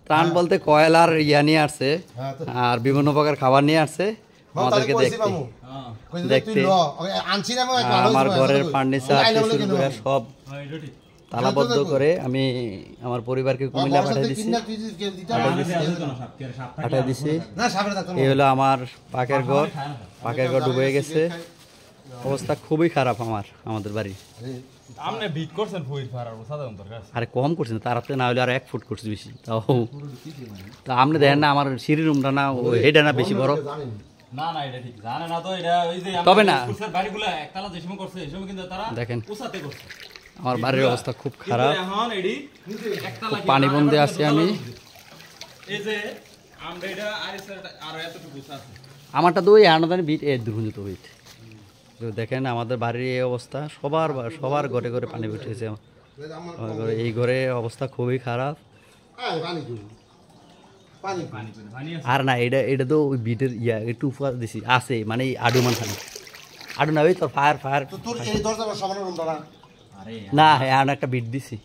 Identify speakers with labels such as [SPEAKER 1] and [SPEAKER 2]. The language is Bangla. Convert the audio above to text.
[SPEAKER 1] ত্রাণ বলতে কয়লার ইয়া নিয়ে আসছে আর বিভিন্ন প্রকার খাবার নিয়ে আসছে আমাদেরকে দেখতে আমার ঘরের ফার্নিচার সব তালাবদ্ধ করে আমি আমার পরিবারকে কুমিল্লা পাঠিয়ে দিছি। এই হলো আমার পাকের ঘর ডুবে গেছে, অবস্থা খুবই খারাপ আমাদের বাড়ি। আরে কম করছেন তারাতে না হলে আর 1 ফুট করছে বেশি, তাও তা আপনি দেখেন না আমার সিঁড়ি রুমটা না এটা না বেশি বড় তবে না দেখেন আমার বাড়ির অবস্থা খুব খারাপ, পানিবন্দী আছি আমি। আমারটা তো ওই আনাদানি বিট দুর্গঞ্জিত বিট। দেখেন আমাদের বাড়ির এই অবস্থা, সবার ঘরে ঘরে পানি উঠেছে। এই ঘরে অবস্থা খুবই খারাপ। আর না এটা তো ওই বিটের ইয়া একটু উপহার দিছি আছে, মানে আডুমান খানি আডু না ওই তো ফায়ার না হ্যাঁ একটা বিট দিছি।